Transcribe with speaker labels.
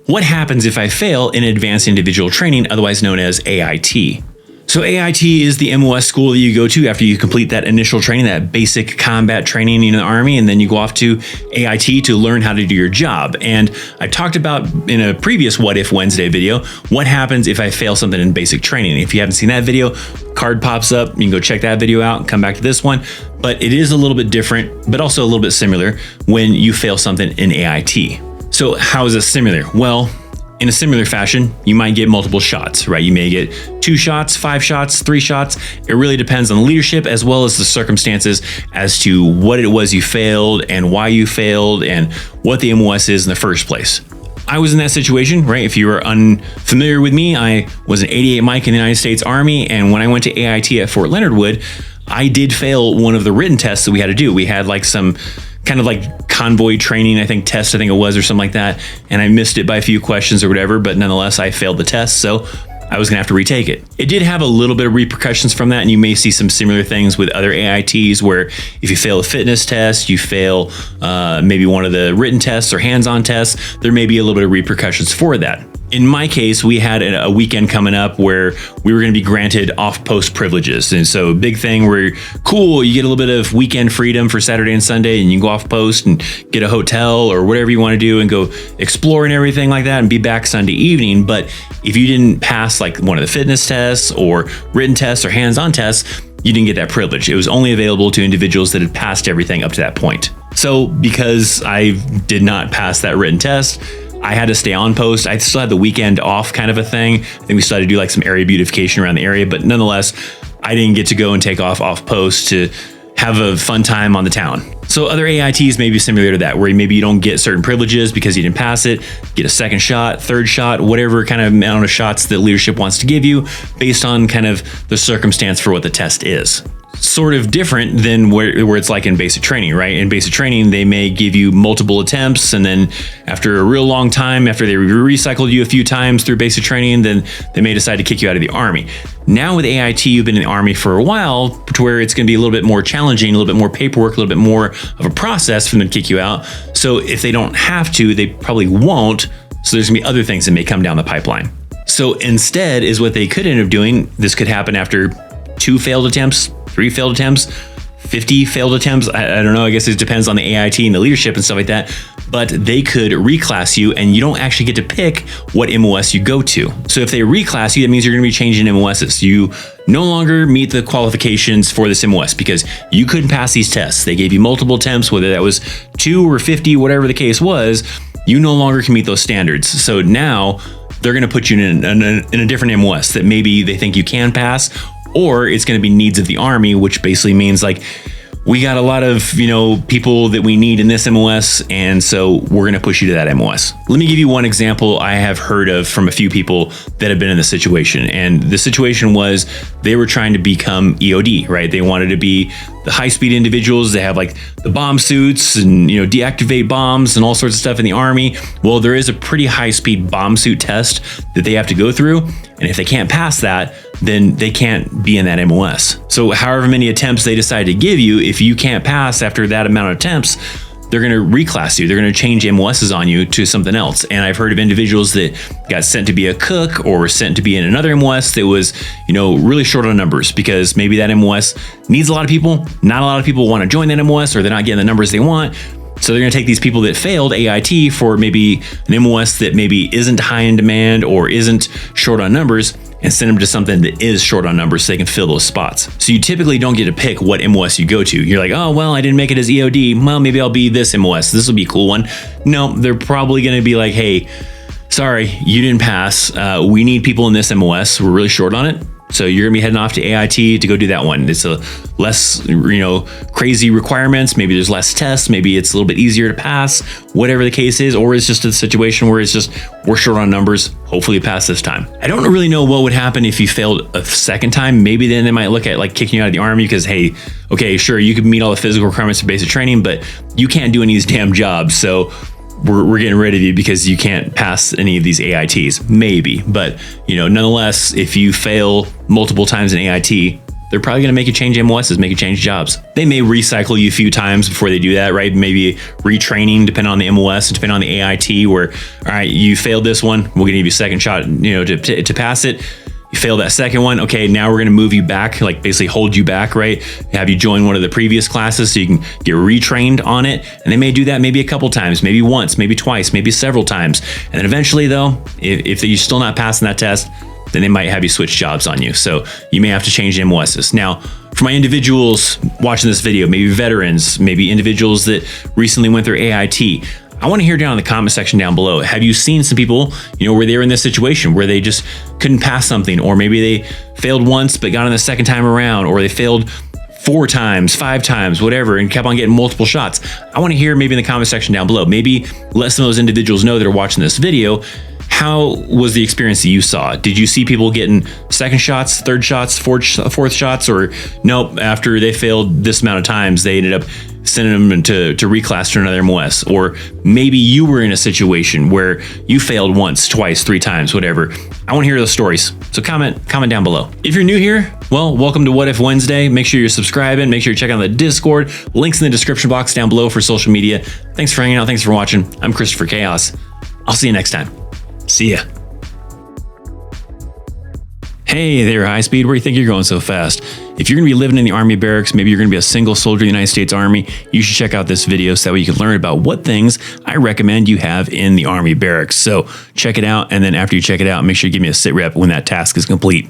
Speaker 1: What happens if I fail in advanced individual training, otherwise known as AIT? So AIT is the MOS school that you go to after you complete that initial training, that basic combat training in the Army, and then you go off to AIT to learn how to do your job. And I talked about in a previous What If Wednesday video, what happens if I fail something in basic training. If you haven't seen that video, card pops up, you can go check that video out and come back to this one. But it is a little bit different, but also a little bit similar when you fail something in AIT. So how is this similar? Well, in a similar fashion, you might get multiple shots, right? You may get 2 shots, 5 shots, 3 shots. It really depends on the leadership as well as the circumstances as to what it was you failed and why you failed and what the MOS is in the first place. I was in that situation, right? If you are unfamiliar with me, I was an 88 Mike in the United States Army. And when I went to AIT at Fort Leonard Wood, I did fail one of the written tests that we had to do. We had like some kind of like convoy training, I think it was, or something like that. And I missed it by a few questions or whatever, but nonetheless, I failed the test. So I was gonna have to retake it. It did have a little bit of repercussions from that. And you may see some similar things with other AITs where if you fail a fitness test, you fail maybe one of the written tests or hands-on tests, there may be a little bit of repercussions for that. In my case, we had a weekend coming up where we were going to be granted off-post privileges. And so big thing where, cool, you get a little bit of weekend freedom for Saturday and Sunday, and you can go off-post and get a hotel or whatever you want to do and go explore and everything like that and be back Sunday evening. But if you didn't pass like one of the fitness tests or written tests or hands-on tests, you didn't get that privilege. It was only available to individuals that had passed everything up to that point. So because I did not pass that written test, I had to stay on post. I still had the weekend off kind of a thing. I think we still had to do like some area beautification around the area, but nonetheless, I didn't get to go and take off post to have a fun time on the town. So other AITs may be similar to that, where maybe you don't get certain privileges because you didn't pass it, get a second shot, third shot, whatever kind of amount of shots that leadership wants to give you based on kind of the circumstance for what the test is. Sort of different than where it's like in basic training, right? In basic training, they may give you multiple attempts, and then after a real long time, after they recycled you a few times through basic training, then they may decide to kick you out of the Army. Now with AIT, you've been in the Army for a while, to where it's going to be a little bit more challenging, a little bit more paperwork, a little bit more of a process for them to kick you out. So if they don't have to, they probably won't. So there's going to be other things that may come down the pipeline. So instead is what they could end up doing. This could happen after 2 failed attempts, 3 failed attempts, 50 failed attempts. I don't know. I guess it depends on the AIT and the leadership and stuff like that. But they could reclass you, and you don't actually get to pick what MOS you go to. So if they reclass you, that means you're going to be changing MOSs. You no longer meet the qualifications for this MOS because you couldn't pass these tests. They gave you multiple attempts, whether that was 2 or 50, whatever the case was. You no longer can meet those standards. So now they're going to put you in a different MOS that maybe they think you can pass, or it's going to be needs of the Army, which basically means like, we got a lot of, people that we need in this MOS, and so we're going to push you to that MOS. Let me give you one example I have heard of from a few people that have been in this situation. And the situation was they were trying to become EOD, right? They wanted to be the high-speed individuals. They have like the bomb suits and, deactivate bombs and all sorts of stuff in the Army. Well, there is a pretty high-speed bomb suit test that they have to go through. And if they can't pass that, then they can't be in that MOS. So however many attempts they decide to give you, if you can't pass after that amount of attempts, they're going to reclass you. They're going to change MOSs on you to something else. And I've heard of individuals that got sent to be a cook or sent to be in another MOS that was, really short on numbers because maybe that MOS needs a lot of people. Not a lot of people want to join that MOS, or they're not getting the numbers they want. So they're going to take these people that failed AIT for maybe an MOS that maybe isn't high in demand or isn't short on numbers, and send them to something that is short on numbers so they can fill those spots. So you typically don't get to pick what MOS you go to. You're like, oh, well, I didn't make it as EOD. Well, maybe I'll be this MOS. This will be a cool one. No, they're probably going to be like, hey, sorry, you didn't pass. We need people in this MOS. We're really short on it. So you're gonna be heading off to AIT to go do that one. It's a less, crazy requirements. Maybe there's less tests. Maybe it's a little bit easier to pass, whatever the case is. Or it's just a situation where it's just, we're short on numbers. Hopefully you pass this time. I don't really know what would happen if you failed a second time. Maybe then they might look at like kicking you out of the Army because, hey, okay, sure, you can meet all the physical requirements for basic training, but you can't do any of these damn jobs. So we're getting rid of you because you can't pass any of these AITs, maybe. But, nonetheless, if you fail multiple times in AIT, they're probably going to make you change MOSs, make you change jobs. They may recycle you a few times before they do that, right? Maybe retraining, depending on the MOS, depending on the AIT, where, all right, you failed this one, we're going to give you a second shot, to pass it. You failed that second one. Okay, now we're going to move you back, like basically hold you back, right? Have you join one of the previous classes so you can get retrained on it. And they may do that maybe a couple times, maybe once, maybe twice, maybe several times. And then eventually though, if you're still not passing that test, then they might have you switch jobs on you. So you may have to change MOSs. Now, for my individuals watching this video, maybe veterans, maybe individuals that recently went through AIT, I want to hear down in the comment section down below. Have you seen some people, where they were in this situation where they just couldn't pass something, or maybe they failed once but got on the second time around, or they failed 4 times, 5 times, whatever, and kept on getting multiple shots? I want to hear maybe in the comment section down below. Maybe let some of those individuals know that are watching this video. How was the experience that you saw? Did you see people getting second shots, third shots, fourth shots, or nope, after they failed this amount of times, they ended up sending them to reclass to another MOS? Or maybe you were in a situation where you failed once, twice, 3 times, whatever. I want to hear those stories. So comment down below. If you're new here, well, welcome to What If Wednesday. Make sure you're subscribing. Make sure you check out the Discord. Links in the description box down below for social media. Thanks for hanging out. Thanks for watching. I'm Christopher Chaos. I'll see you next time. See ya. Hey there, high speed. Where do you think you're going so fast? If you're going to be living in the Army barracks, maybe you're going to be a single soldier in the United States Army, you should check out this video so that way you can learn about what things I recommend you have in the Army barracks. So check it out, and then after you check it out, make sure you give me a sit rep when that task is complete.